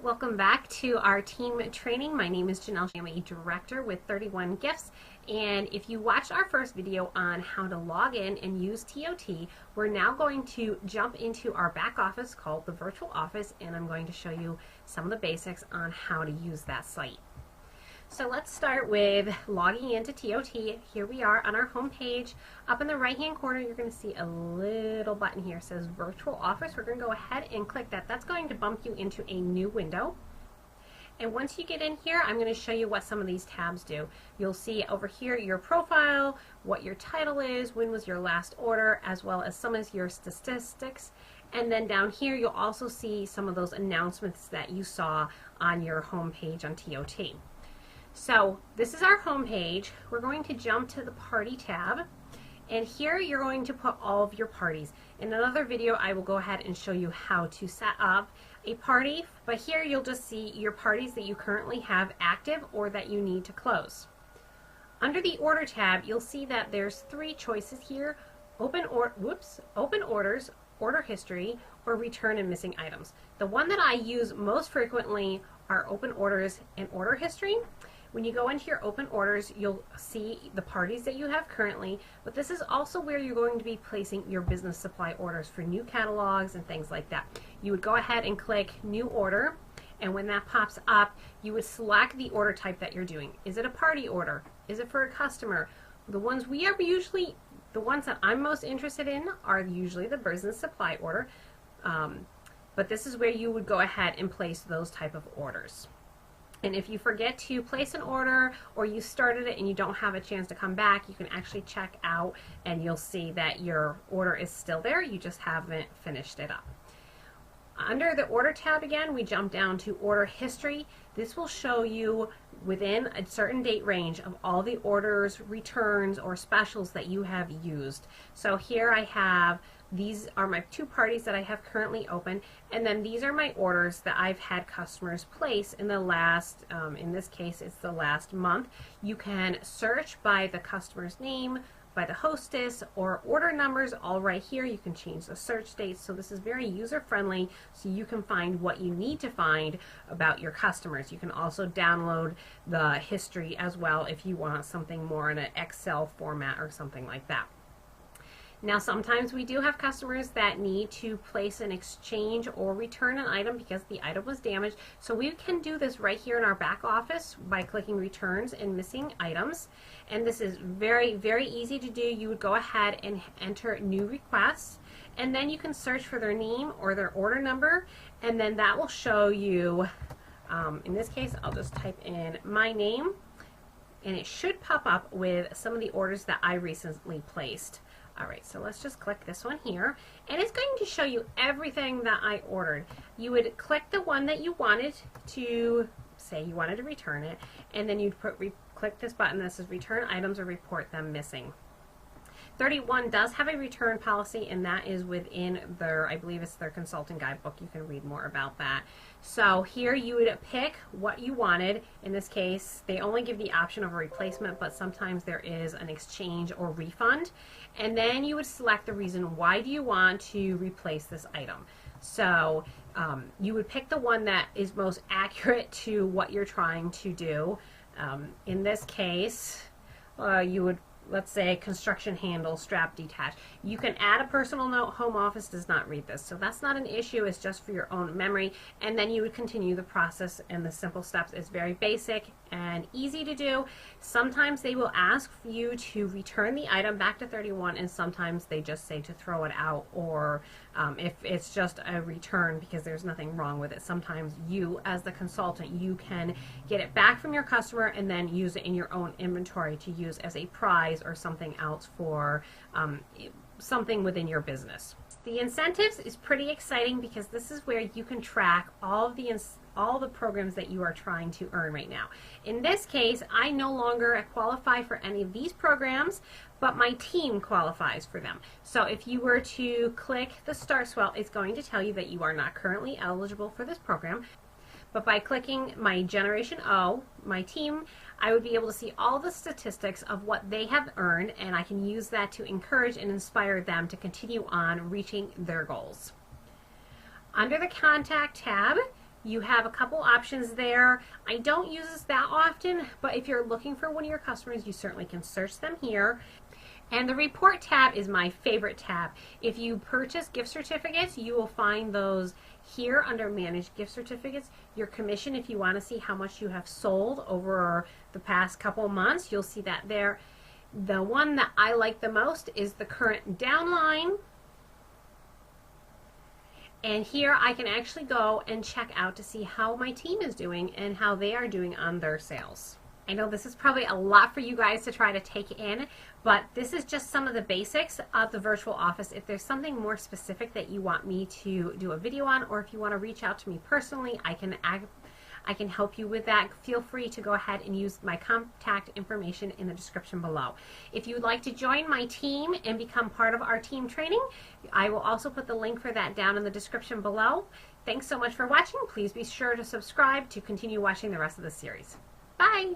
Welcome back to our team training. My name is Janelle. I'm a director with 31 Gifts. And if you watched our first video on how to log in and use TOT, we're now going to jump into our back office called the virtual office, and I'm going to show you some of the basics on how to use that site. So let's start with logging into TOT. Here we are on our home page. Up in the right hand corner, you're going to see a little button here that says Virtual Office. We're going to go ahead and click that. That's going to bump you into a new window. And once you get in here, I'm going to show you what some of these tabs do. You'll see over here your profile, what your title is, when was your last order, as well as some of your statistics. And then down here, you'll also see some of those announcements that you saw on your home page on TOT. So this is our home page. We're going to jump to the Party tab, and here you're going to put all of your parties. In another video, I will go ahead and show you how to set up a party, but here you'll just see your parties that you currently have active or that you need to close. Under the Order tab, you'll see that there's three choices here: open orders, order history, or return and missing items. The one that I use most frequently are open orders and order history. When you go into your open orders, you'll see the parties that you have currently, but this is also where you're going to be placing your business supply orders for new catalogs and things like that. You would go ahead and click New Order, and when that pops up, you would select the order type that you're doing. Is it a party order? Is it for a customer? The ones that I'm most interested in are usually the business supply order, but this is where you would go ahead and place those type of orders. And if you forget to place an order, or you started it and you don't have a chance to come back, you can actually check out and you'll see that your order is still there, you just haven't finished it up. Under the Order tab again, we jump down to Order History. This will show you within a certain date range of all the orders, returns, or specials that you have used. So here I have, these are my two parties that I have currently open, and then these are my orders that I've had customers place in the last, in this case it's the last month. You can search by the customer's name, by the hostess, or order numbers all right here. You can change the search dates, so this is very user friendly, so you can find what you need to find about your customers. You can also download the history as well if you want something more in an Excel format or something like that. Now sometimes we do have customers that need to place an exchange or return an item because the item was damaged. So we can do this right here in our back office by clicking returns and missing items. And this is very, very easy to do. You would go ahead and enter new requests, and then you can search for their name or their order number, and then that will show you, in this case I'll just type in my name, and it should pop up with some of the orders that I recently placed. Alright, so let's just click this one here, and it's going to show you everything that I ordered. You would click the one that you wanted to, say you wanted to return it, and then you'd click this button that says Return Items or Report Them Missing. 31 does have a return policy, and that is within their, I believe it's their consultant guidebook. You can read more about that. So here you would pick what you wanted. In this case, they only give the option of a replacement, but sometimes there is an exchange or refund. And then you would select the reason why do you want to replace this item. So you would pick the one that is most accurate to what you're trying to do. In this case, you would, let's say, construction handle, strap detached. You can add a personal note. Home office does not read this, so that's not an issue. It's just for your own memory, and then you would continue the process, and the simple steps is very basic and easy to do. Sometimes they will ask you to return the item back to 31, and sometimes they just say to throw it out, or if it's just a return because there's nothing wrong with it. Sometimes you, as the consultant, you can get it back from your customer and then use it in your own inventory to use as a prize or something else for something within your business. The incentives is pretty exciting because this is where you can track all the programs that you are trying to earn right now. In this case, I no longer qualify for any of these programs, but my team qualifies for them. So if you were to click the Start Swell, it's going to tell you that you are not currently eligible for this program. But by clicking my Generation O, my team, I would be able to see all the statistics of what they have earned, and I can use that to encourage and inspire them to continue on reaching their goals. Under the Contact tab, You have a couple options there. I don't use this that often, but if you're looking for one of your customers, you certainly can search them here. And the report tab is my favorite tab. If you purchase gift certificates, you will find those here under manage gift certificates. Your commission, if you want to see how much you have sold over the past couple months, you'll see that there. The one that I like the most is the current downline. And here I can actually go and check out to see how my team is doing and how they are doing on their sales. I know this is probably a lot for you guys to try to take in, but this is just some of the basics of the virtual office. If there's something more specific that you want me to do a video on, or if you want to reach out to me personally, I can help you with that. Feel free to go ahead and use my contact information in the description below. If you'd like to join my team and become part of our team training, I will also put the link for that down in the description below. Thanks so much for watching. Please be sure to subscribe to continue watching the rest of the series. Bye!